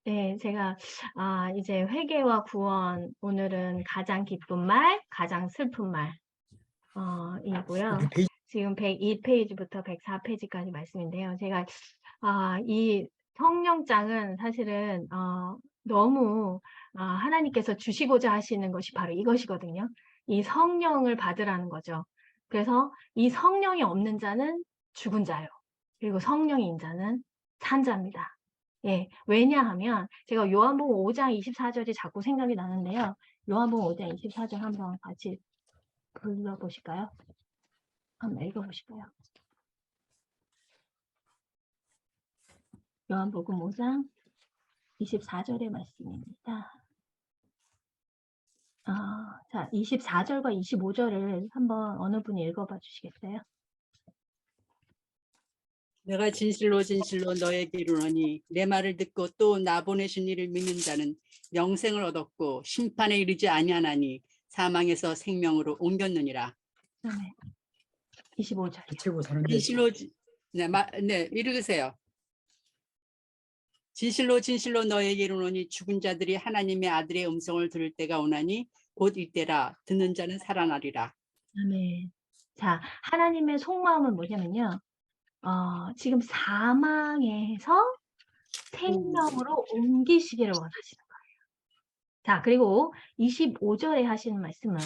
네, 제가 이제 회개와 구원 오늘은 가장 기쁜 말, 가장 슬픈 말 이고요. 몇 페이지? 지금 102페이지부터 104페이지까지 말씀인데요. 제가 이 성령장은 사실은 너무 하나님께서 주시고자 하시는 것이 바로 이것이거든요. 이 성령을 받으라는 거죠. 그래서 이 성령이 없는 자는 죽은 자요. 그리고 성령이 있는 자는 산 자입니다. 예, 왜냐하면 제가 요한복음 5장 24절이 자꾸 생각이 나는데요. 요한복음 5장 24절 한번 같이 불러보실까요? 한번 읽어보실까요? 요한복음 5장 24절의 말씀입니다. 자, 24절과 25절을 한번 어느 분이 읽어봐 주시겠어요? 내가 진실로 진실로 너에게 이르노니 내 말을 듣고 또 나 보내신 이를 믿는 자는 영생을 얻었고 심판에 이르지 아니하나니 사망에서 생명으로 옮겼느니라. 네. 25절이요. 부채고 사는 데 진실로 네, 읽으세요. 진실로 진실로 너에게 이르노니 죽은 자들이 하나님의 아들의 음성을 들을 때가 오나니 곧 이때라. 듣는 자는 살아나리라. 아멘. 자, 하나님의 속마음은 뭐냐면요. 지금 사망에서 생명으로 옮기시기를 원하시는 거예요. 자, 그리고 25절에 하시는 말씀은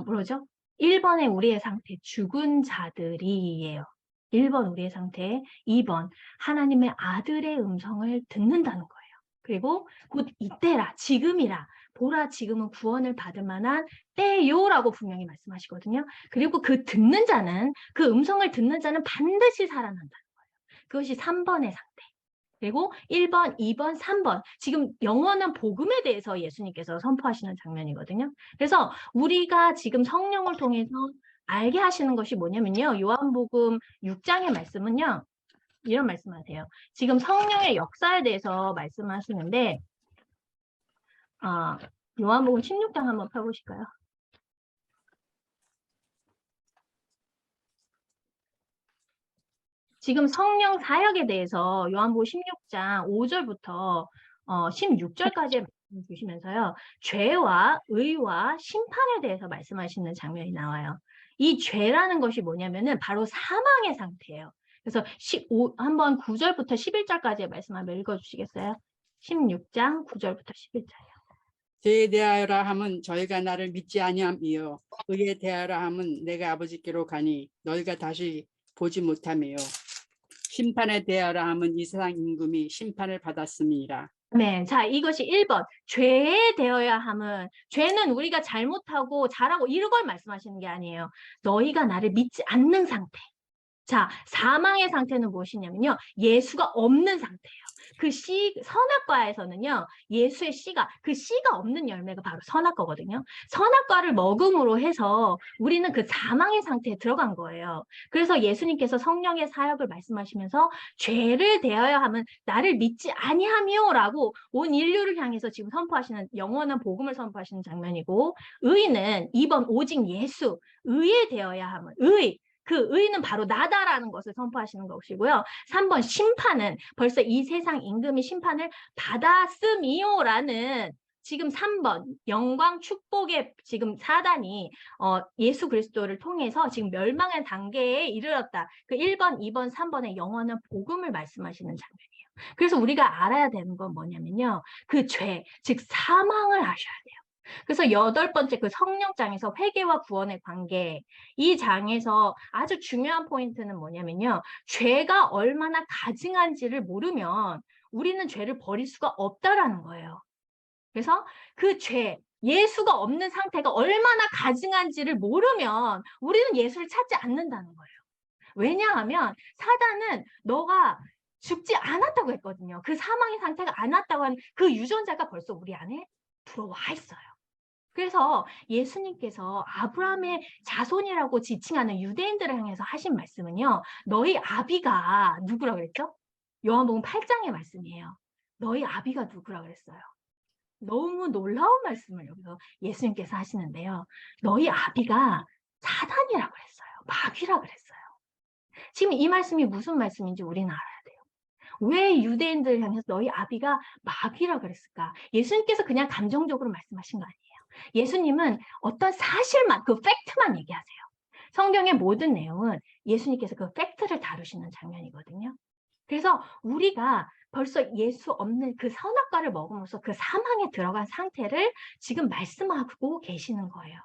뭐죠? 1번의 우리의 상태, 죽은 자들이에요. 1번 우리의 상태, 2번 하나님의 아들의 음성을 듣는다는 거예요. 그리고 곧 이때라, 지금이라, 보라 지금은 구원을 받을 만한 때요라고 분명히 말씀하시거든요. 그리고 그 듣는 자는, 그 음성을 듣는 자는 반드시 살아난다는 거예요. 그것이 3번의 상태. 그리고 1번, 2번, 3번. 지금 영원한 복음에 대해서 예수님께서 선포하시는 장면이거든요. 그래서 우리가 지금 성령을 통해서 알게 하시는 것이 뭐냐면요. 요한복음 6장의 말씀은요. 이런 말씀하세요. 지금 성령의 역사에 대해서 말씀하시는데 요한복음 16장 한번 펴보실까요? 지금 성령 사역에 대해서 요한복음 16장 5절부터 16절까지 말씀 주시면서요. 죄와 의와 심판에 대해서 말씀하시는 장면이 나와요. 이 죄라는 것이 뭐냐면은 바로 사망의 상태예요. 그래서 한번 9절부터 11절까지 말씀 한번 읽어주시겠어요? 16장 9절부터 11절이요. 죄에 대하여라 함은 저희가 나를 믿지 아니함이요 의에 대하여라 함은 내가 아버지께로 가니 너희가 다시 보지 못하며요 심판에 대하여라 함은 이 세상 임금이 심판을 받았음이니라. 네, 자, 이것이 1번. 죄에 대어야 함은, 죄는 우리가 잘못하고 잘하고 이런 걸 말씀하시는 게 아니에요. 너희가 나를 믿지 않는 상태. 자, 사망의 상태는 무엇이냐면요. 예수가 없는 상태예요. 그 선악과에서는요, 예수의 씨가, 그 씨가 없는 열매가 바로 선악과거든요. 선악과를 먹음으로 해서 우리는 그 사망의 상태에 들어간 거예요. 그래서 예수님께서 성령의 사역을 말씀하시면서 죄를 대하여 하면 나를 믿지 아니하며라고 온 인류를 향해서 지금 선포하시는 영원한 복음을 선포하시는 장면이고, 의는 2번 오직 예수, 의에 대하여 하면 의, 그 의는 바로 나다라는 것을 선포하시는 것이고요. 3번 심판은 벌써 이 세상 임금이 심판을 받았음이요라는 지금 3번 영광 축복의 지금 사단이 예수 그리스도를 통해서 지금 멸망의 단계에 이르렀다. 그 1번, 2번, 3번의 영원한 복음을 말씀하시는 장면이에요. 그래서 우리가 알아야 되는 건 뭐냐면요. 그 죄, 즉 사망을 아셔야 돼요. 그래서 8번째 그 성령장에서 회개와 구원의 관계, 이 장에서 아주 중요한 포인트는 뭐냐면요. 죄가 얼마나 가증한지를 모르면 우리는 죄를 버릴 수가 없다라는 거예요. 그래서 그 죄, 예수가 없는 상태가 얼마나 가증한지를 모르면 우리는 예수를 찾지 않는다는 거예요. 왜냐하면 사단은 너가 죽지 않았다고 했거든요. 그 사망의 상태가 안 왔다고 한 그 유전자가 벌써 우리 안에 들어와 있어요. 그래서 예수님께서 아브라함의 자손이라고 지칭하는 유대인들을 향해서 하신 말씀은요. 너희 아비가 누구라고 그랬죠? 요한복음 8장의 말씀이에요. 너희 아비가 누구라고 그랬어요? 너무 놀라운 말씀을 여기서 예수님께서 하시는데요. 너희 아비가 사단이라고 그랬어요. 마귀라고 그랬어요. 지금 이 말씀이 무슨 말씀인지 우리는 알아야 돼요. 왜 유대인들을 향해서 너희 아비가 마귀라 그랬을까? 예수님께서 그냥 감정적으로 말씀하신 거 아니에요. 예수님은 어떤 사실만, 그 팩트만 얘기하세요. 성경의 모든 내용은 예수님께서 그 팩트를 다루시는 장면이거든요. 그래서 우리가 벌써 예수 없는 그 선악과를 먹으면서 그 사망에 들어간 상태를 지금 말씀하고 계시는 거예요.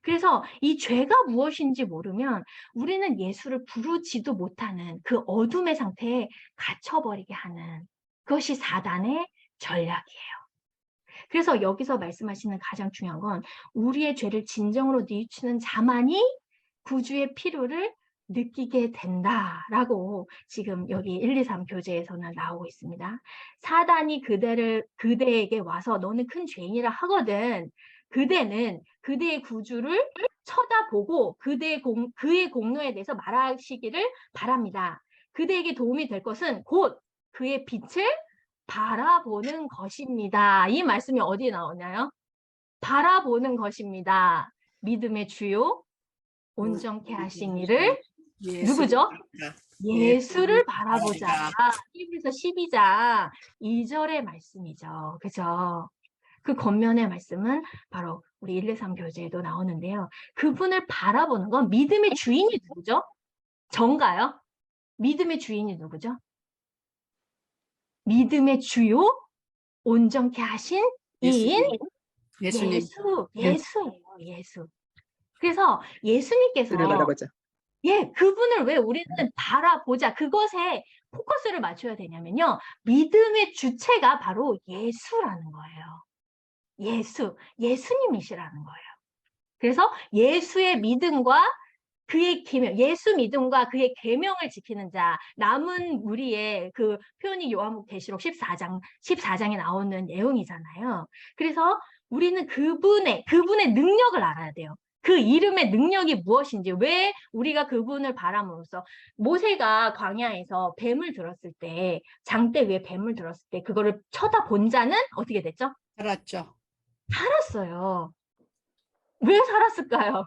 그래서 이 죄가 무엇인지 모르면 우리는 예수를 부르지도 못하는 그 어둠의 상태에 갇혀버리게 하는 그것이 사단의 전략이에요. 그래서 여기서 말씀하시는 가장 중요한 건 우리의 죄를 진정으로 뉘우치는 자만이 구주의 필요를 느끼게 된다라고 지금 여기 1, 2, 3 교재에서는 나오고 있습니다. 사단이 그대에게 와서 너는 큰 죄인이라 하거든. 그대는 그대의 구주를 쳐다보고 그의 공로에 대해서 말하시기를 바랍니다. 그대에게 도움이 될 것은 곧 그의 빛을 바라보는 것입니다. 이 말씀이 어디에 나오나요? 바라보는 것입니다. 믿음의 주요 온전케 하신 이를 누구죠? 예수를 바라보자. 히브리서 12장 2절의 말씀이죠. 그죠? 그 겉면의 말씀은 바로 우리 1, 2, 3 교재에도 나오는데요. 그분을 바라보는 건 믿음의 주인이 누구죠? 전가요? 믿음의 주인이 누구죠? 믿음의 주요 온전케 하신 이인 예수님. 예수예요. 예수. 그래서 예수님께서 예, 그분을 왜 우리는 바라보자. 그것에 포커스를 맞춰야 되냐면요. 믿음의 주체가 바로 예수라는 거예요. 예수님이시라는 거예요. 그래서 예수의 믿음과 그의 계명, 예수 믿음과 그의 계명을 지키는 자, 남은 무리의 그 표현이 요한계시록 14장에 나오는 내용이잖아요. 그래서 우리는 그분의 능력을 알아야 돼요. 그 이름의 능력이 무엇인지, 왜 우리가 그분을 바라보면서 모세가 광야에서 뱀을 들었을 때, 장대 위에 뱀을 들었을 때 그거를 쳐다본 자는 어떻게 됐죠? 살았죠. 살았어요. 왜 살았을까요?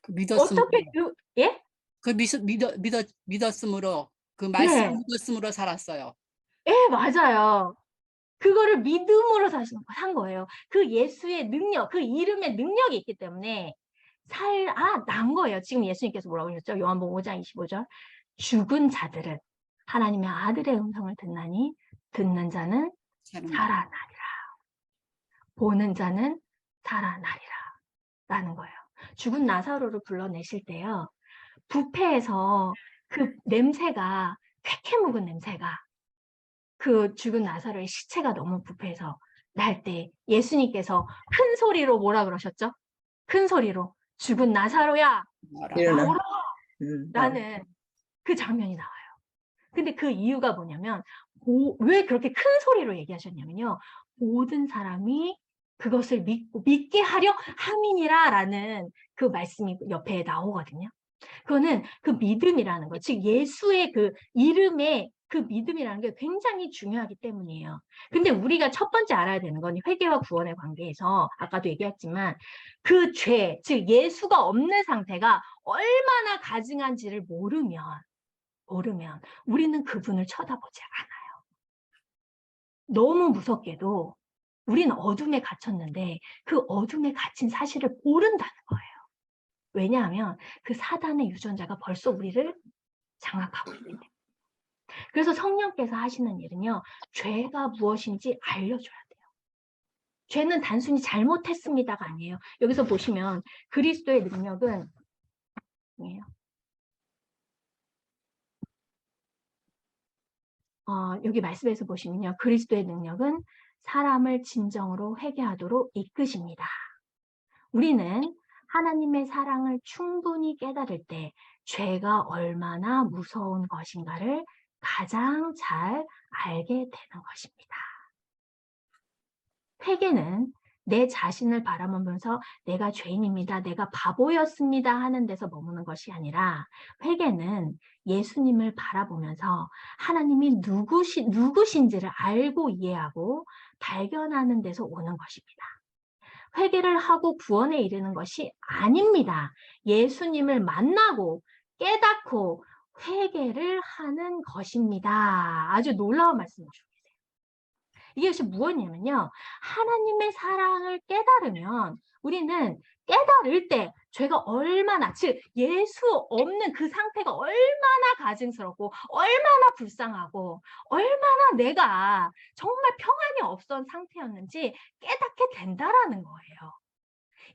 믿었음으로. 어떻게 예? 믿었음으로 그 말씀 네. 믿었음으로 살았어요. 예, 맞아요. 그거를 믿음으로 산 거예요. 그 예수의 능력, 그 이름의 능력이 있기 때문에 난 거예요. 지금 예수님께서 뭐라고 하셨죠? 요한복음 5장 25절. 죽은 자들은 하나님의 아들의 음성을 듣나니 듣는 자는 살아나리라. 보는 자는 살아나리라. 라는 거예요. 죽은 나사로를 불러내실 때요. 부패에서 그 냄새가 쾌쾌 묵은 냄새가 그 죽은 나사로의 시체가 너무 부패해서 날 때 예수님께서 큰 소리로 뭐라 그러셨죠? 큰 소리로 죽은 나사로야 나오라 라는 그 장면이 나와요. 근데 그 이유가 뭐냐면 왜 그렇게 큰 소리로 얘기하셨냐면요. 모든 사람이 그것을 믿게 하려 함이니라 라는 그 말씀이 옆에 나오거든요. 그거는 그 믿음이라는 거, 즉 예수의 그 이름의 그 믿음이라는 게 굉장히 중요하기 때문이에요. 근데 우리가 첫 번째 알아야 되는 건 회개와 구원의 관계에서 아까도 얘기했지만 그 죄, 즉 예수가 없는 상태가 얼마나 가증한지를 모르면 우리는 그분을 쳐다보지 않아요. 너무 무섭게도 우리는 어둠에 갇혔는데 그 어둠에 갇힌 사실을 모른다는 거예요. 왜냐하면 그 사단의 유전자가 벌써 우리를 장악하고 있기 때문에. 그래서 성령께서 하시는 일은요. 죄가 무엇인지 알려줘야 돼요. 죄는 단순히 잘못했습니다가 아니에요. 여기서 보시면 그리스도의 능력은 여기 말씀에서 보시면요. 그리스도의 능력은 사람을 진정으로 회개하도록 이끄십니다. 우리는 하나님의 사랑을 충분히 깨달을 때 죄가 얼마나 무서운 것인가를 가장 잘 알게 되는 것입니다. 회개는 내 자신을 바라보면서 내가 죄인입니다. 내가 바보였습니다. 하는 데서 머무는 것이 아니라 회개는 예수님을 바라보면서 하나님이 누구신지를 알고 이해하고 발견하는 데서 오는 것입니다. 회개를 하고 구원에 이르는 것이 아닙니다. 예수님을 만나고 깨닫고 회개를 하는 것입니다. 아주 놀라운 말씀을 주고 계세요. 이것이 무엇이냐면요. 하나님의 사랑을 깨달으면 우리는 깨달을 때 죄가 얼마나, 즉 예수 없는 그 상태가 얼마나 가증스럽고 얼마나 불쌍하고 얼마나 내가 정말 평안이 없던 상태였는지 깨닫게 된다라는 거예요.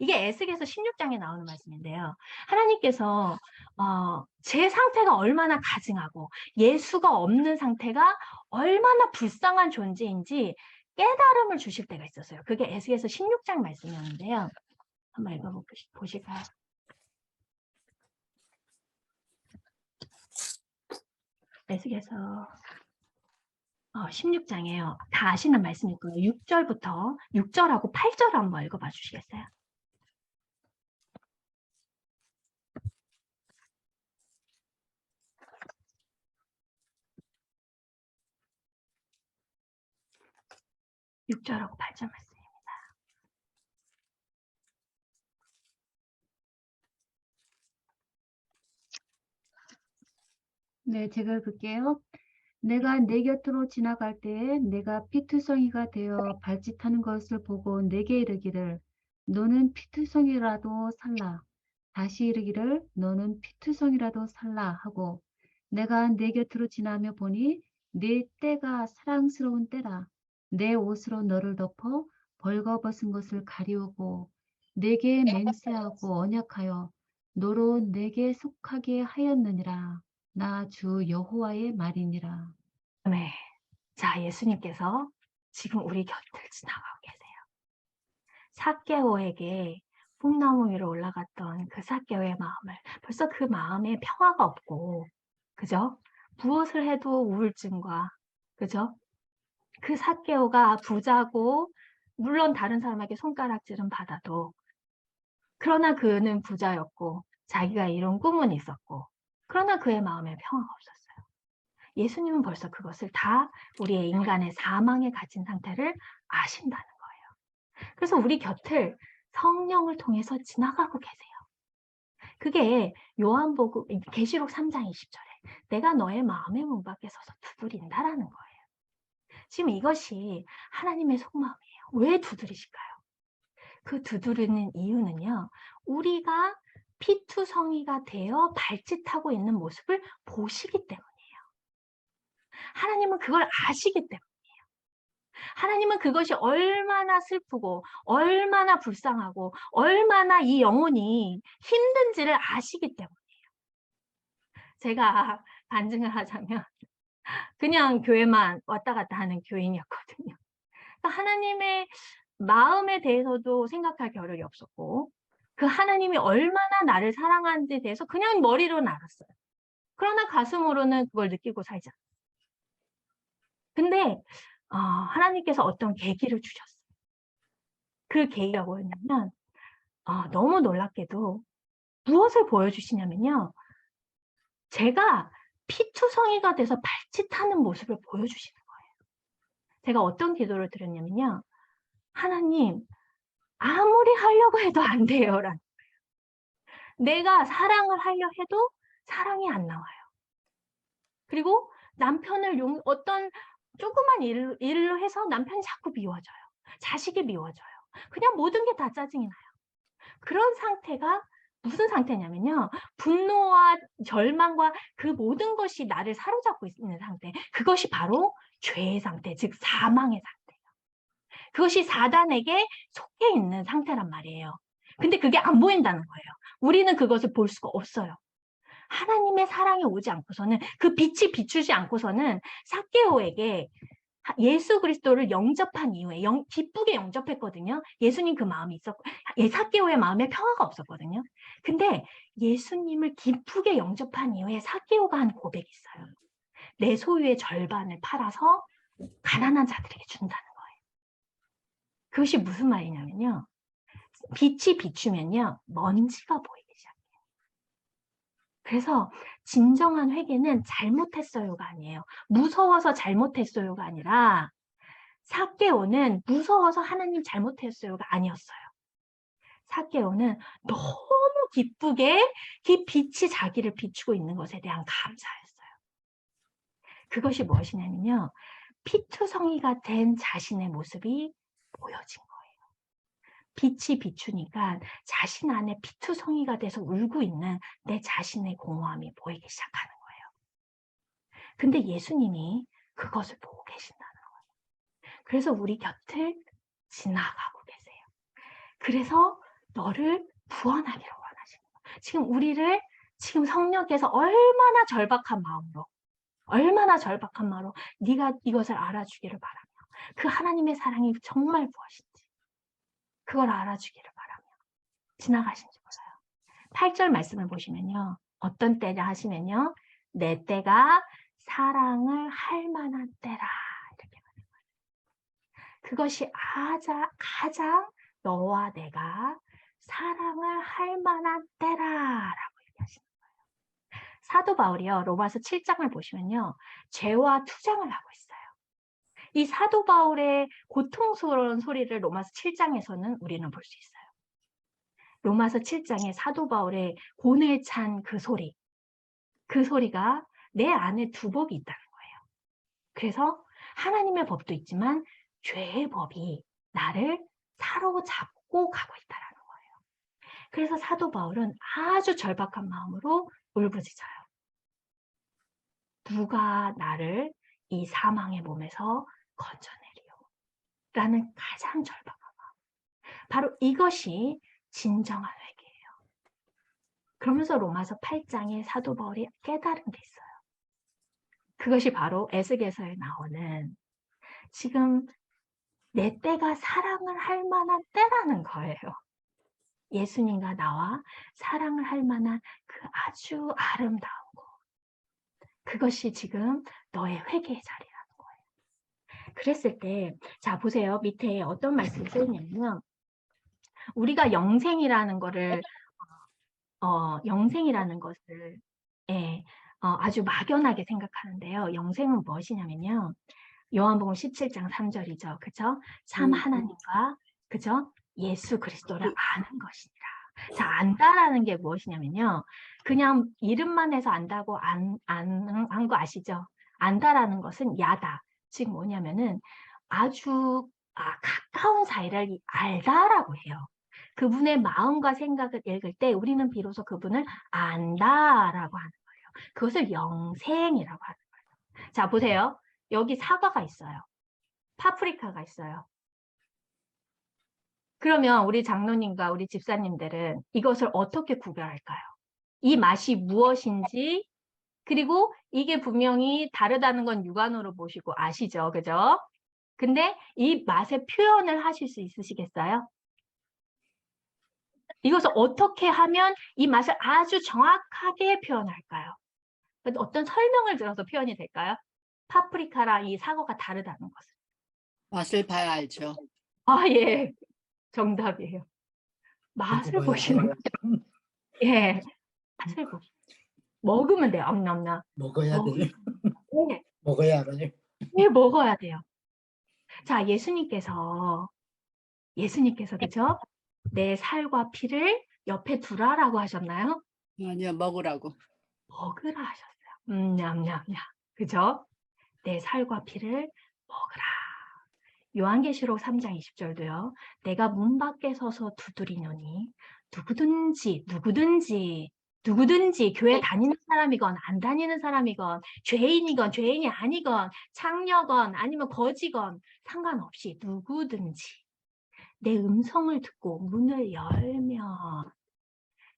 이게 에스겔서 16장에 나오는 말씀인데요. 하나님께서 제 상태가 얼마나 가증하고 예수가 없는 상태가 얼마나 불쌍한 존재인지 깨달음을 주실 때가 있었어요. 그게 에스겔서 16장 말씀이었는데요. 한번 읽어보실까요? 에스겔서 16장이에요. 다 아시는 말씀일 거예요. 6절부터 6절하고 8절 한번 읽어봐 주시겠어요? (6절하고 8절) 말씀. 네, 제가 읽을게요. 내가 내 곁으로 지나갈 때에 내가 피투성이가 되어 발짓하는 것을 보고 내게 이르기를 너는 피투성이라도 살라. 다시 이르기를 너는 피투성이라도 살라 하고 내가 내 곁으로 지나며 보니 네 때가 사랑스러운 때라. 내 옷으로 너를 덮어 벌거벗은 것을 가리우고 내게 맹세하고 언약하여 너로 내게 속하게 하였느니라. 나 주 여호와의 말이니라. 네. 자, 예수님께서 지금 우리 곁을 지나가고 계세요. 삭개오에게 풍나무 위로 올라갔던 그 삭개오의 마음을 벌써 그 마음에 평화가 없고, 그죠? 무엇을 해도 우울증과, 그죠? 그 삭개오가 부자고, 물론 다른 사람에게 손가락질은 받아도, 그러나 그는 부자였고, 자기가 이룬 꿈은 있었고, 그러나 그의 마음에 평화가 없었어요. 예수님은 벌써 그것을 다 우리의 인간의 사망에 갇힌 상태를 아신다는 거예요. 그래서 우리 곁을 성령을 통해서 지나가고 계세요. 그게 요한복음 계시록 3장 20절에 내가 너의 마음의 문 밖에 서서 두드린다라는 거예요. 지금 이것이 하나님의 속마음이에요. 왜 두드리실까요? 그 두드리는 이유는요. 우리가 피투성이가 되어 발짓하고 있는 모습을 보시기 때문이에요. 하나님은 그걸 아시기 때문이에요. 하나님은 그것이 얼마나 슬프고 얼마나 불쌍하고 얼마나 이 영혼이 힘든지를 아시기 때문이에요. 제가 반증을 하자면 그냥 교회만 왔다 갔다 하는 교인이었거든요. 그러니까 하나님의 마음에 대해서도 생각할 겨를이 없었고 그 하나님이 얼마나 나를 사랑하는지에 대해서 그냥 머리로는 알았어요. 그러나 가슴으로는 그걸 느끼고 살지 않았어요. 근데 하나님께서 어떤 계기를 주셨어요. 그 계기가 뭐였냐면 너무 놀랍게도 무엇을 보여주시냐면요. 제가 피투성이가 돼서 발짓하는 모습을 보여주시는 거예요. 제가 어떤 기도를 드렸냐면요. 하나님, 아무리 하려고 해도 안 돼요. 라는 거예요. 내가 사랑을 하려 해도 사랑이 안 나와요. 그리고 남편을 어떤 조그만 일로 해서 남편이 자꾸 미워져요. 자식이 미워져요. 그냥 모든 게 다 짜증이 나요. 그런 상태가 무슨 상태냐면요. 분노와 절망과 그 모든 것이 나를 사로잡고 있는 상태. 그것이 바로 죄의 상태, 즉 사망의 상태예요. 그것이 사단에게 속해 있는 상태란 말이에요. 근데 그게 안 보인다는 거예요. 우리는 그것을 볼 수가 없어요. 하나님의 사랑이 오지 않고서는 그 빛이 비추지 않고서는 삭개오에게 예수 그리스도를 영접한 이후에 기쁘게 영접했거든요. 예수님 그 마음이 있었고 삭개오의 마음에 평화가 없었거든요. 근데 예수님을 기쁘게 영접한 이후에 삭개오가 한 고백이 있어요. 내 소유의 절반을 팔아서 가난한 자들에게 준다는 거예요. 그것이 무슨 말이냐면요. 빛이 비추면요. 먼지가 보이기 시작해요. 그래서 진정한 회개는 잘못했어요가 아니에요. 무서워서 잘못했어요가 아니라 삭개오는 무서워서 하나님 잘못했어요가 아니었어요. 삭개오는 너무 기쁘게 이 빛이 자기를 비추고 있는 것에 대한 감사였어요. 그것이 무엇이냐면요. 피투성이가 된 자신의 모습이 보여진 거예요. 빛이 비추니까 자신 안에 피투성이가 돼서 울고 있는 내 자신의 공허함이 보이기 시작하는 거예요. 근데 예수님이 그것을 보고 계신다는 거예요. 그래서 우리 곁을 지나가고 계세요. 그래서 너를 구원하기를 원하시는 거예요. 지금 우리를 지금 성령께서 얼마나 절박한 마음으로 네가 이것을 알아주기를 바라며 그 하나님의 사랑이 정말 무엇인지 그걸 알아주기를 바라며 지나가신지 몰라요. 8절 말씀을 보시면요. 어떤 때냐 하시면요. 내 때가 사랑을 할 만한 때라. 이렇게 말해요. 그것이 가장 너와 내가 사랑을 할 만한 때라라고 얘기하시는 거예요. 사도 바울이요. 로마서 7장을 보시면요. 죄와 투쟁을 하고 있어요. 이 사도 바울의 고통스러운 소리를 로마서 7장에서는 우리는 볼 수 있어요. 로마서 7장에 사도 바울의 고뇌에 찬 그 소리가 내 안에 두 법이 있다는 거예요. 그래서 하나님의 법도 있지만 죄의 법이 나를 사로잡고 가고 있다는 거예요. 그래서 사도 바울은 아주 절박한 마음으로 울부짖어요. 누가 나를 이 사망의 몸에서 건져내리요? 라는 가장 절박한 마음. 바로 이것이 진정한 회개예요. 그러면서 로마서 8장에 사도 바울이 깨달은 게 있어요. 그것이 바로 에스겔서에 나오는 지금 내 때가 사랑을 할 만한 때라는 거예요. 예수님과 나와 사랑을 할 만한 그 아주 아름다운 곳. 그것이 지금 너의 회개의 자리라는 거예요. 그랬을 때, 자, 보세요. 밑에 어떤 말씀이 쓰였냐면, 우리가 영생이라는 것을, 아주 막연하게 생각하는데요. 영생은 무엇이냐면요. 요한복음 17장 3절이죠. 그죠? 참 하나님과, 그죠? 예수 그리스도를 아는 것이니라. 자, 안다라는 게 무엇이냐면요. 그냥 이름만 해서 안다고 안 거 아시죠? 안다라는 것은 야다. 즉 뭐냐면은 아주 가까운 사이를 알다라고 해요. 그분의 마음과 생각을 읽을 때 우리는 비로소 그분을 안다라고 하는 거예요. 그것을 영생이라고 하는 거예요. 자, 보세요. 여기 사과가 있어요. 파프리카가 있어요. 그러면 우리 장로님과 우리 집사님들은 이것을 어떻게 구별할까요? 이 맛이 무엇인지, 그리고 이게 분명히 다르다는 건 육안으로 보시고 아시죠? 그죠? 근데 이 맛의 표현을 하실 수 있으시겠어요? 이것을 어떻게 하면 이 맛을 아주 정확하게 표현할까요? 어떤 설명을 들어서 표현이 될까요? 파프리카랑 이 사과가 다르다는 것을. 맛을 봐야 알죠. 아, 예. 정답이에요. 맛을 보시는 거죠. 예. 맛을 보시는 먹으면 돼요. 엄나엄나. 먹어야 돼. 네. 먹어야 알아요. 네, 먹어야 돼요. 자, 예수님께서 그죠? 내 살과 피를 옆에 두라라고 하셨나요? 아니요, 먹으라고. 먹으라 하셨어요. 냠냠냠. 그죠? 내 살과 피를 먹으라. 요한계시록 3장 20절도요. 내가 문 밖에 서서 두드리노니 누구든지 교회 다니는 사람이건 안 다니는 사람이건 죄인이건 죄인이 아니건 창녀건 아니면 거지건 상관없이 누구든지 내 음성을 듣고 문을 열면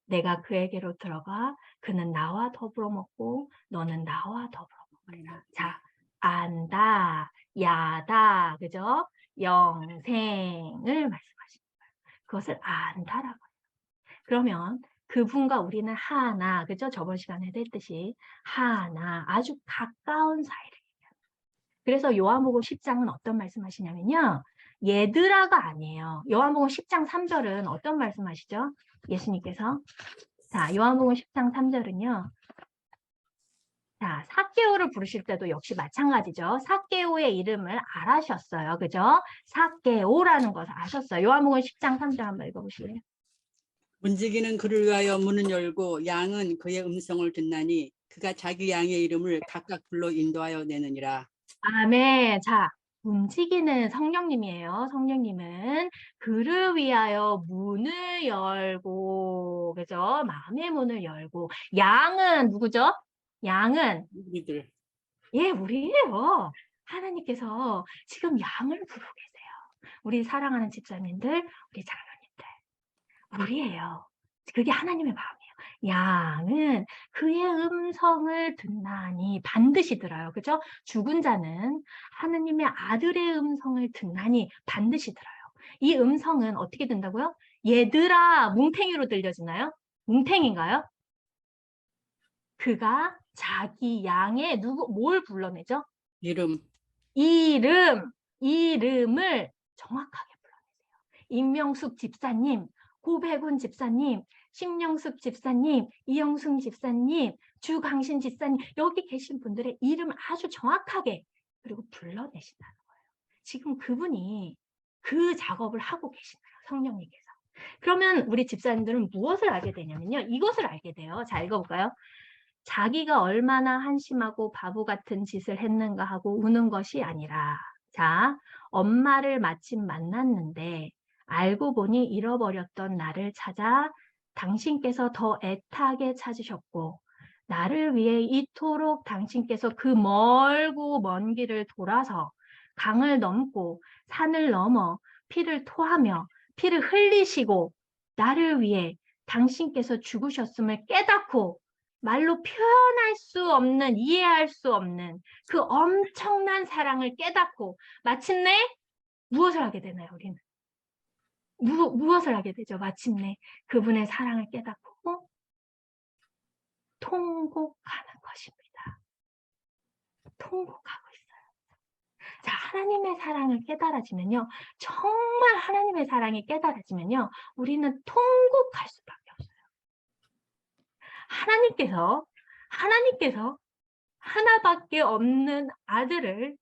내가 그에게로 들어가 그는 나와 더불어 먹고 너는 나와 더불어 먹으리라. 자, 안다, 야다, 그죠? 영생을 말씀하시는 거예요. 그것을 안다라고 해요. 그러면 그분과 우리는 하나, 그죠? 저번 시간에도 했듯이 하나, 아주 가까운 사이를 얘기합니다. 그래서 요한복음 10장은 어떤 말씀하시냐면요. 얘들아가 아니에요. 요한복음 10장 3절은 어떤 말씀하시죠? 예수님께서. 자, 요한복음 10장 3절은요. 자, 삭개오를 부르실 때도 역시 마찬가지죠. 삭개오의 이름을 알아셨어요. 그죠? 삭개오라는 것을 아셨어요. 요한복음 10장 3절 한번 읽어보실래요? 문지기는 그를 위하여 문을 열고 양은 그의 음성을 듣나니 그가 자기 양의 이름을 각각 불러 인도하여 내느니라. 아멘. 자, 움직이는 성령님이에요. 성령님은 그를 위하여 문을 열고, 그죠? 마음의 문을 열고, 양은 누구죠? 양은, 우리들 예, 우리예요. 하나님께서 지금 양을 부르고 계세요. 우리 사랑하는 집사님들, 우리 장로님들, 우리예요. 그게 하나님의 마음이에요. 양은 그의 음성을 듣나니 반드시 들어요. 그죠? 죽은 자는 하느님의 아들의 음성을 듣나니 반드시 들어요. 이 음성은 어떻게 된다고요? 얘들아, 뭉탱이로 들려지나요? 뭉탱인가요? 그가 자기 양의 뭘 불러내죠? 이름 이름을 정확하게 불러내세요. 임명숙 집사님, 고백운 집사님, 심영숙 집사님, 이영순 집사님, 주강신 집사님, 여기 계신 분들의 이름을 아주 정확하게 그리고 불러내신다는 거예요. 지금 그분이 그 작업을 하고 계시나요? 성령님께서. 그러면 우리 집사님들은 무엇을 알게 되냐면요. 이것을 알게 돼요. 자, 읽어볼까요? 자기가 얼마나 한심하고 바보 같은 짓을 했는가 하고 우는 것이 아니라, 자, 엄마를 마침 만났는데 알고 보니 잃어버렸던 나를 찾아 당신께서 더 애타게 찾으셨고 나를 위해 이토록 당신께서 그 멀고 먼 길을 돌아서 강을 넘고 산을 넘어 피를 토하며 피를 흘리시고 나를 위해 당신께서 죽으셨음을 깨닫고 말로 표현할 수 없는, 이해할 수 없는 그 엄청난 사랑을 깨닫고 마침내 무엇을 하게 되나요, 우리는? 무엇을 하게 되죠? 마침내 그분의 사랑을 깨닫고 통곡하는 것입니다. 통곡하고 있어요. 자, 하나님의 사랑을 깨달아지면요. 정말 하나님의 사랑이 깨달아지면요. 우리는 통곡할 수밖에 없어요. 하나님께서 하나밖에 없는 아들을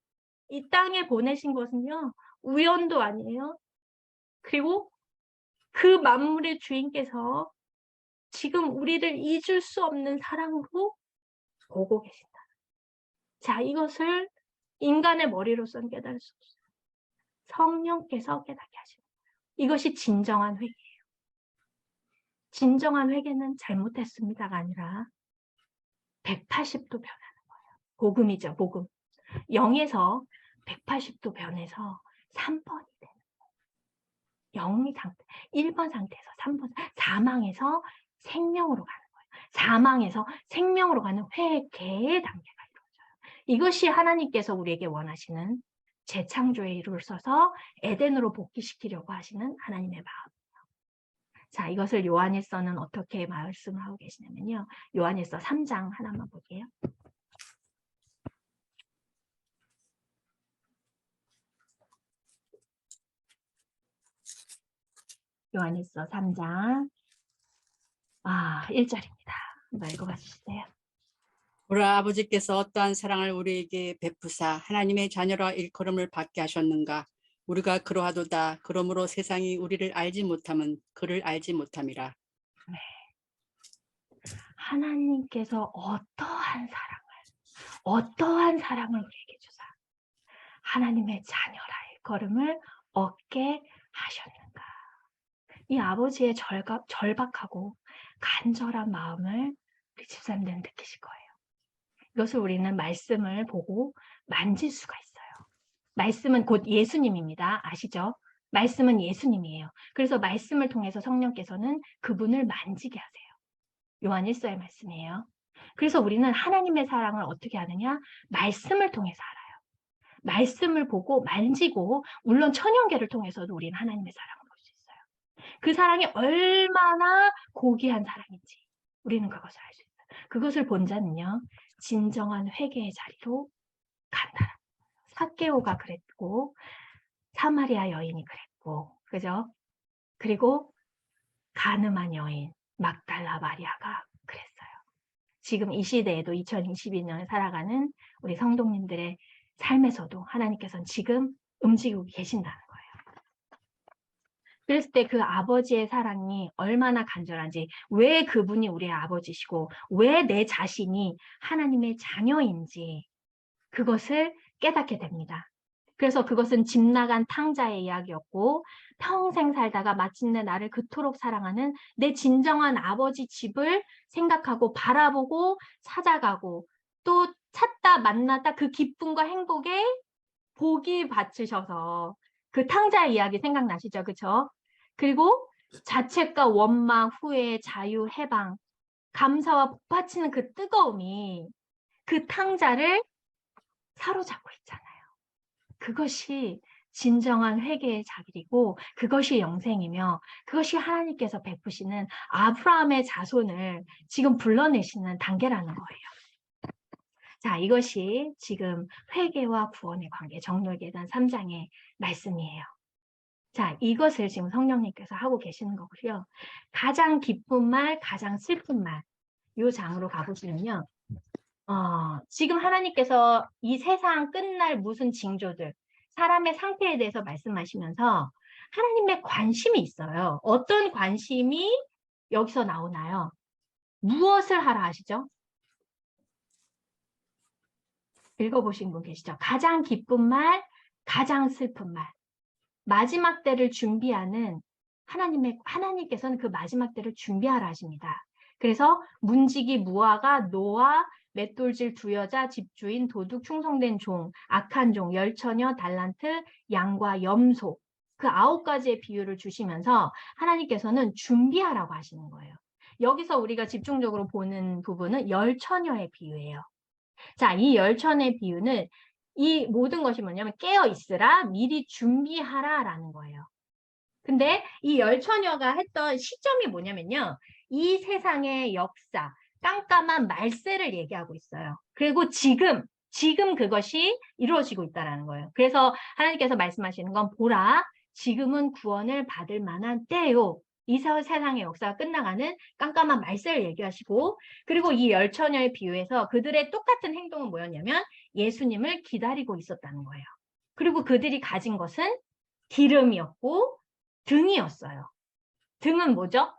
이 땅에 보내신 것은요. 우연도 아니에요. 그리고 그 만물의 주인께서 지금 우리를 잊을 수 없는 사랑으로 보고 계신다. 자, 이것을 인간의 머리로서는 깨달을 수 없어요. 성령께서 깨닫게 하시는 거예요. 이것이 진정한 회개예요. 진정한 회개는 잘못했습니다가 아니라 180도 변하는 거예요. 복음이죠, 복음. 0에서 180도 변해서 3번이 되는 거예요. 0이 상태, 1번 상태에서 3번, 사망에서 생명으로 가는 거예요. 사망에서 생명으로 가는 회개의 단계가 이루어져요. 이것이 하나님께서 우리에게 원하시는 재창조의 이루를 써서 에덴으로 복귀시키려고 하시는 하나님의 마음이에요. 자, 이것을 요한일서는 어떻게 말씀을 하고 계시냐면요. 요한일서 3장 하나만 볼게요. 요한일서 3장 1절입니다. 한번 읽어봐 주세요. 보라 아버지께서 어떠한 사랑을 우리에게 베푸사 하나님의 자녀라 일컬음을 받게 하셨는가. 우리가 그러하도다. 그러므로 세상이 우리를 알지 못함은 그를 알지 못함이라. 하나님께서 어떠한 사랑을 우리에게 주사 하나님의 자녀라 일컬음을 얻게 하셨는가. 이 아버지의 절박하고 간절한 마음을 우리 집사님들은 느끼실 거예요. 이것을 우리는 말씀을 보고 만질 수가 있어요. 말씀은 곧 예수님입니다. 아시죠? 말씀은 예수님이에요. 그래서 말씀을 통해서 성령께서는 그분을 만지게 하세요. 요한일서의 말씀이에요. 그래서 우리는 하나님의 사랑을 어떻게 하느냐? 말씀을 통해서 알아요. 말씀을 보고 만지고 물론 천연계를 통해서도 우리는 하나님의 사랑을 볼 수 있어요. 그 사랑이 얼마나 고귀한 사랑인지 우리는 그것을 알 수 있어요. 그것을 본 자는요. 진정한 회개의 자리로 간다. 삭개오가 그랬고 사마리아 여인이 그랬고 그죠? 그리고 가늠한 여인 막달라 마리아가 그랬어요. 지금 이 시대에도 2022년을 살아가는 우리 성도님들의 삶에서도 하나님께서는 지금 움직이고 계신다는 거예요. 그랬을 때 그 아버지의 사랑이 얼마나 간절한지, 왜 그분이 우리의 아버지시고 왜 내 자신이 하나님의 자녀인지 그것을 깨닫게 됩니다. 그래서 그것은 집 나간 탕자의 이야기였고, 평생 살다가 마침내 나를 그토록 사랑하는 내 진정한 아버지 집을 생각하고 바라보고 찾아가고 또 찾다 만나다 그 기쁨과 행복에 복이 받으셔서 그 탕자의 이야기 생각나시죠? 그쵸? 그리고 자책과 원망, 후회, 자유, 해방, 감사와 복받치는 그 뜨거움이 그 탕자를 사로잡고 있잖아요. 그것이 진정한 회개의 자질이고 그것이 영생이며 그것이 하나님께서 베푸시는 아브라함의 자손을 지금 불러내시는 단계라는 거예요. 자, 이것이 지금 회개와 구원의 관계, 정결계단 3장의 말씀이에요. 자, 이것을 지금 성령님께서 하고 계시는 거고요. 가장 기쁜 말, 가장 슬픈 말, 이 장으로 가보시면요. 지금 하나님께서 이 세상 끝날 무슨 징조들, 사람의 상태에 대해서 말씀하시면서 하나님의 관심이 있어요. 어떤 관심이 여기서 나오나요? 무엇을 하라 하시죠? 읽어보신 분 계시죠? 가장 기쁜 말, 가장 슬픈 말. 마지막 때를 준비하는 하나님께서는 그 마지막 때를 준비하라 하십니다. 그래서 문지기 무화과 노아 맷돌질 두 여자 집주인 도둑 충성된 종 악한 종 열처녀 달란트 양과 염소 그 9가지의 비유를 주시면서 하나님께서는 준비하라고 하시는 거예요. 여기서 우리가 집중적으로 보는 부분은 열처녀의 비유예요. 자, 이 열처녀의 비유는 이 모든 것이 뭐냐면 깨어 있으라 미리 준비하라라는 거예요. 근데 이 열처녀가 했던 시점이 뭐냐면요. 이 세상의 역사, 깜깜한 말세를 얘기하고 있어요. 그리고 지금 그것이 이루어지고 있다는 거예요. 그래서 하나님께서 말씀하시는 건 보라, 지금은 구원을 받을 만한 때요. 이 세상의 역사가 끝나가는 깜깜한 말세를 얘기하시고 그리고 이 열처녀의 비유에서 그들의 똑같은 행동은 뭐였냐면 예수님을 기다리고 있었다는 거예요. 그리고 그들이 가진 것은 기름이었고 등이었어요. 등은 뭐죠?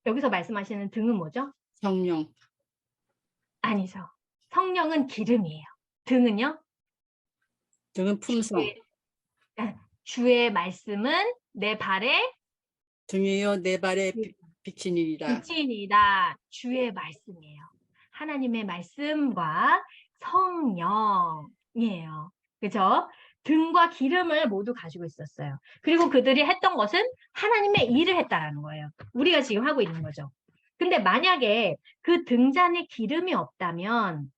여기서 말씀하시는 등은 뭐죠? 성령. 아니죠. 성령은 기름이에요. 등은요? 등은 품성. 주의 말씀은 내 발에 등이요 내 발에 비치니라. 빛이니라. 주의 말씀이에요. 하나님의 말씀과 성령이에요. 그죠? 등과 기름을 모두 가지고 있었어요. 그리고 그들이 했던 것은 하나님의 일을 했다라는 거예요. 우리가 지금 하고 있는 거죠. 근데 만약에 그 등잔에 기름이 없다면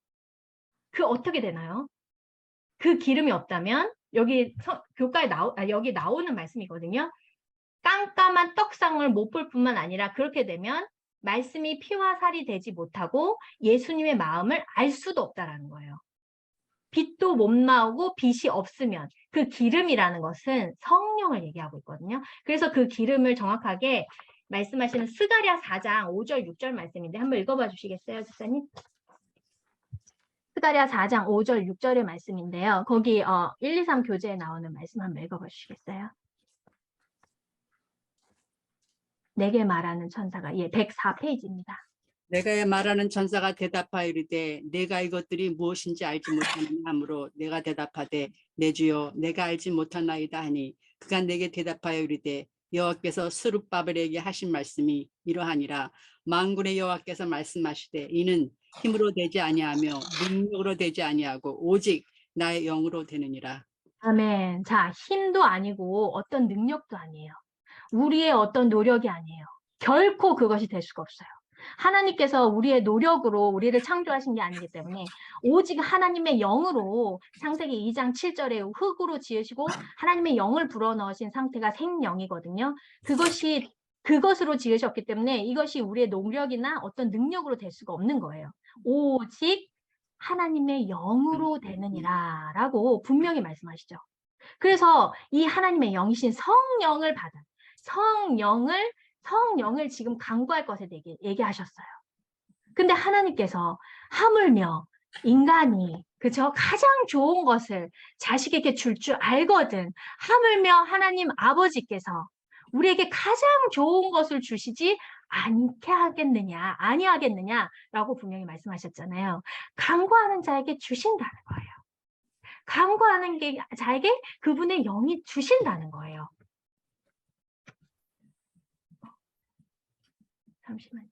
그 어떻게 되나요? 그 기름이 없다면 여기 교과에 여기 나오는 말씀이거든요. 깜깜한 떡상을 못 볼 뿐만 아니라 그렇게 되면 말씀이 피와 살이 되지 못하고 예수님의 마음을 알 수도 없다라는 거예요. 빛도 못 나오고 빛이 없으면 그 기름이라는 것은 성령을 얘기하고 있거든요. 그래서 그 기름을 정확하게 말씀하시는 스가랴 4장 5절 6절 말씀인데 한번 읽어봐 주시겠어요, 집사님? 스가랴 4장 5절 6절의 말씀인데요. 거기 1, 2, 3 교재에 나오는 말씀 한번 읽어봐 주시겠어요? 내게 말하는 천사가 104페이지입니다. 내가 말하는 천사가 대답하여 이르되 내가 이것들이 무엇인지 알지 못하느냐 하므로 내가 대답하되 내 주여 내가 알지 못하나이다 하니 그가 내게 대답하여 이르되 여호와께서 스룹바벨에게 하신 말씀이 이러하니라. 만군의 여호와께서 말씀하시되 이는 힘으로 되지 아니하며 능력으로 되지 아니하고 오직 나의 영으로 되느니라. 아멘. 자, 힘도 아니고 어떤 능력도 아니에요. 우리의 어떤 노력이 아니에요. 결코 그것이 될 수가 없어요. 하나님께서 우리의 노력으로 우리를 창조하신 게 아니기 때문에 오직 하나님의 영으로 창세기 2장 7절에 흙으로 지으시고 하나님의 영을 불어넣으신 상태가 생명이거든요. 그것으로 지으셨기 때문에 이것이 우리의 노력이나 어떤 능력으로 될 수가 없는 거예요. 오직 하나님의 영으로 되느니라 라고 분명히 말씀하시죠. 그래서 이 하나님의 영이신 성령을 받은 성령을 지금 강구할 것에 대해 얘기하셨어요. 근데 하나님께서 하물며 인간이 그죠? 가장 좋은 것을 자식에게 줄 알거든. 하물며 하나님 아버지께서 우리에게 가장 좋은 것을 주시지 아니하겠느냐라고 분명히 말씀하셨잖아요. 간구하는 자에게 주신다는 거예요. 간구하는 자에게 그분의 영이 주신다는 거예요. 잠시만요.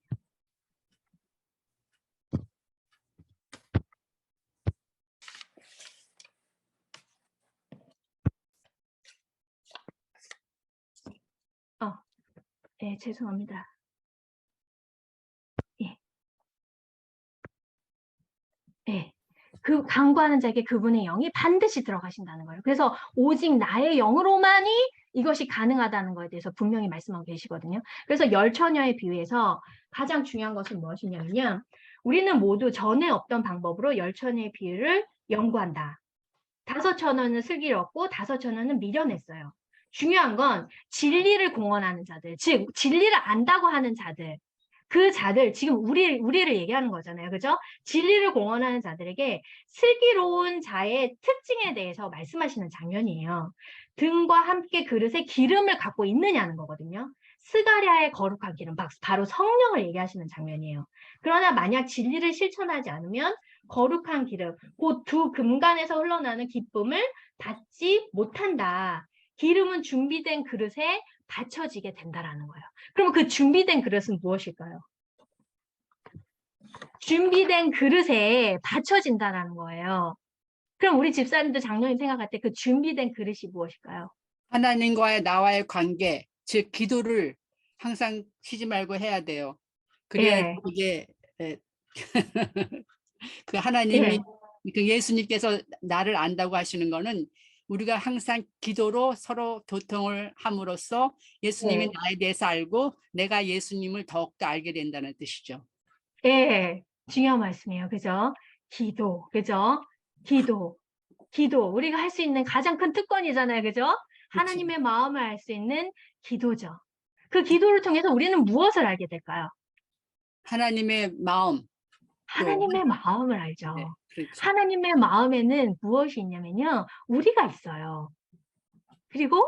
네, 죄송합니다. 예. 예. 그 간구하는 자에게 그분의 영이 반드시 들어가신다는 거예요. 그래서 오직 나의 영으로만이 이것이 가능하다는 거에 대해서 분명히 말씀하고 계시거든요. 그래서 열처녀의 비유에서 가장 중요한 것은 무엇이냐면요. 우리는 모두 전에 없던 방법으로 열처녀의 비유를 연구한다. 5,000원은 슬기롭고 5,000원은 미련했어요. 중요한 건 진리를 공언하는 자들, 즉 진리를 안다고 하는 자들, 그 자들, 지금 우리를 얘기하는 거잖아요. 그죠? 진리를 공언하는 자들에게 슬기로운 자의 특징에 대해서 말씀하시는 장면이에요. 등과 함께 그릇에 기름을 갖고 있느냐는 거거든요. 스가랴의 거룩한 기름, 바로 성령을 얘기하시는 장면이에요. 그러나 만약 진리를 실천하지 않으면 거룩한 기름, 곧 두 금간에서 흘러나는 기쁨을 받지 못한다. 기름은 준비된 그릇에 받쳐지게 된다라는 거예요. 그럼 그 준비된 그릇은 무엇일까요? 준비된 그릇에 받쳐진다는 거예요. 그럼 우리 집사님들 장로님 생각할 때 그 준비된 그릇이 무엇일까요? 하나님과의 나와의 관계, 즉 기도를 항상 쉬지 말고 해야 돼요. 그래야 예, 이게 그 하나님이 예, 그 예수님께서 나를 안다고 하시는 거는 우리가 항상 기도로 서로 교통을 함으로써 예수님이 예, 나에 대해서 알고 내가 예수님을 더욱더 알게 된다는 뜻이죠. 예. 중요한 말씀이에요. 그죠? 기도, 그죠? 기도, 기도. 우리가 할 수 있는 가장 큰 특권이잖아요. 그죠? 그렇죠. 하나님의 마음을 알 수 있는 기도죠. 그 기도를 통해서 우리는 무엇을 알게 될까요? 하나님의 마음 또 하나님의 마음을 네, 알죠. 그렇죠. 하나님의 마음에는 무엇이 있냐면요. 우리가 있어요. 그리고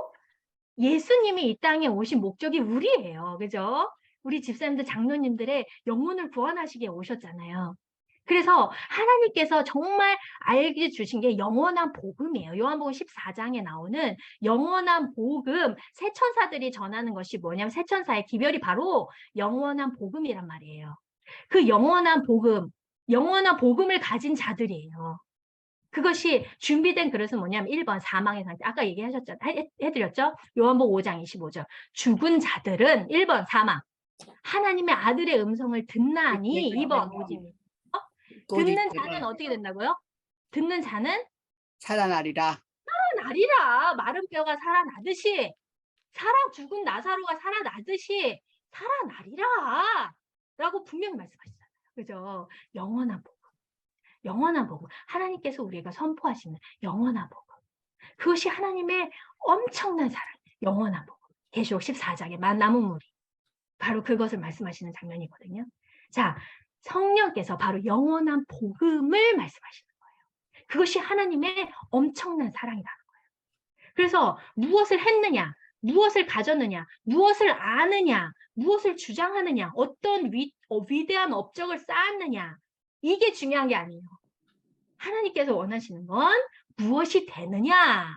예수님이 이 땅에 오신 목적이 우리예요. 그죠? 우리 집사님들, 장로님들의 영혼을 구원하시기에 오셨잖아요. 그래서 하나님께서 정말 알게 주신 게 영원한 복음이에요. 요한복음 14장에 나오는 영원한 복음, 새 천사들이 전하는 것이 뭐냐면 새 천사의 기별이 바로 영원한 복음이란 말이에요. 그 영원한 복음을 가진 자들이에요. 그것이 준비된 그릇은 뭐냐면 1번 사망의 상태. 아까 얘기하셨죠? 해드렸죠? 요한복음 5장 25절. 죽은 자들은 1번 사망. 하나님의 아들의 음성을 듣나니 2번 오직 꼴이 듣는 자는 어떻게 된다고요? 듣는 자는 살아나리라. 살아나리라. 마른 뼈가 살아나듯이 죽은 나사로가 살아나듯이 살아나리라. 라고 분명히 말씀하시잖아요. 그죠? 영원한 복음. 영원한 복음. 하나님께서 우리가 선포하시는 영원한 복음. 그것이 하나님의 엄청난 사랑. 영원한 복음. 계시록 14장의 만남은 무리. 바로 그것을 말씀하시는 장면이거든요. 자, 성령께서 바로 영원한 복음을 말씀하시는 거예요. 그것이 하나님의 엄청난 사랑이라는 거예요. 그래서 무엇을 했느냐, 무엇을 가졌느냐, 무엇을 아느냐, 무엇을 주장하느냐, 어떤 위대한 업적을 쌓았느냐, 이게 중요한 게 아니에요. 하나님께서 원하시는 건 무엇이 되느냐.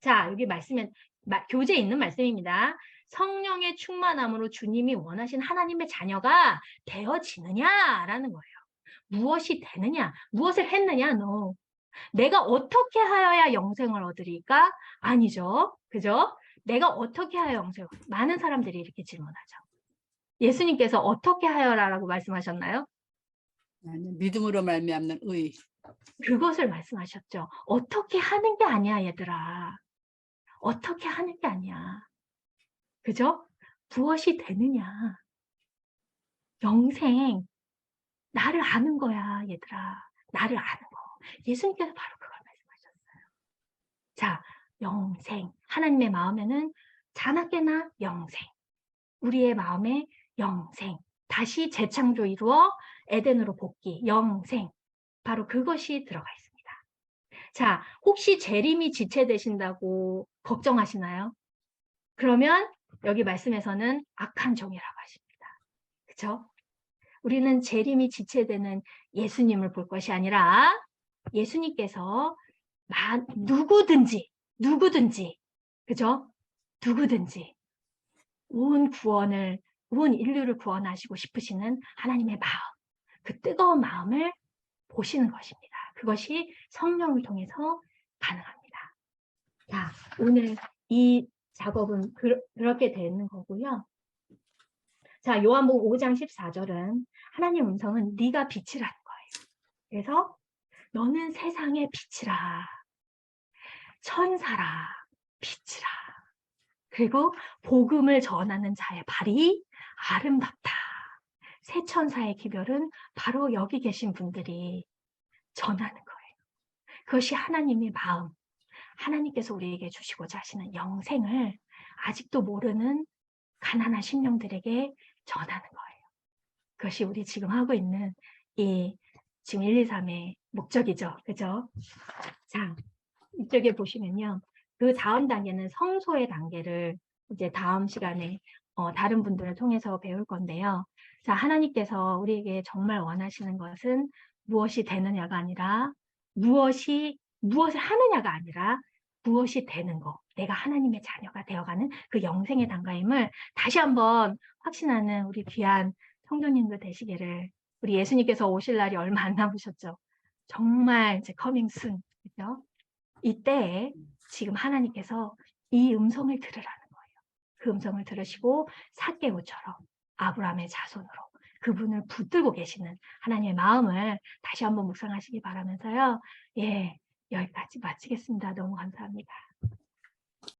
자, 여기 말씀에 교재에 있는 말씀입니다. 성령의 충만함으로 주님이 원하신 하나님의 자녀가 되어지느냐라는 거예요. 무엇이 되느냐, 무엇을 했느냐, no. 내가 어떻게 하여야 영생을 얻으리까? 아니죠. 그죠? 내가 어떻게 하여 영생을 많은 사람들이 이렇게 질문하죠. 예수님께서 어떻게 하여라라고 말씀하셨나요? 믿음으로 말미암는 의. 그것을 말씀하셨죠. 어떻게 하는 게 아니야, 얘들아. 어떻게 하는 게 아니야. 그죠? 무엇이 되느냐. 영생. 나를 아는 거야, 얘들아. 나를 아는 거. 예수님께서 바로 그걸 말씀하셨어요. 자, 영생. 하나님의 마음에는 자나깨나 영생. 우리의 마음에 영생. 다시 재창조 이루어 에덴으로 복귀. 영생. 바로 그것이 들어가 있습니다. 자, 혹시 재림이 지체되신다고 걱정하시나요? 그러면 여기 말씀에서는 악한 종이라고 하십니다. 그렇죠? 우리는 재림이 지체되는 예수님을 볼 것이 아니라 예수님께서 누구든지 그죠? 누구든지 온 인류를 구원하시고 싶으시는 하나님의 마음, 그 뜨거운 마음을 보시는 것입니다. 그것이 성령을 통해서 가능합니다. 자, 오늘 이 작업은 그렇게 되는 거고요. 자, 요한복음 5장 14절은 하나님 음성은 네가 빛이라는 거예요. 그래서 너는 세상의 빛이라, 천사라, 빛이라. 그리고 복음을 전하는 자의 발이 아름답다. 새 천사의 기별은 바로 여기 계신 분들이 전하는 거예요. 그것이 하나님의 마음, 하나님께서 우리에게 주시고자 하시는 영생을 아직도 모르는 가난한 심령들에게 전하는 거예요. 그것이 우리 지금 하고 있는 이 지금 123의 목적이죠. 그죠? 자, 이쪽에 보시면요. 그 다음 단계는 성소의 단계를 이제 다음 시간에 다른 분들을 통해서 배울 건데요. 자, 하나님께서 우리에게 정말 원하시는 것은 무엇이 되느냐가 아니라 무엇을 하느냐가 아니라 무엇이 되는 거. 내가 하나님의 자녀가 되어가는 그 영생의 단계임을 다시 한번 확신하는 우리 귀한 성도님들 되시기를. 우리 예수님께서 오실 날이 얼마 안 남으셨죠. 정말 이제 커밍 순. 그죠? 이때에 지금 하나님께서 이 음성을 들으라는 거예요. 그 음성을 들으시고 삭개오처럼 아브라함의 자손으로 그분을 붙들고 계시는 하나님의 마음을 다시 한번 묵상하시기 바라면서요. 예, 여기까지 마치겠습니다. 너무 감사합니다.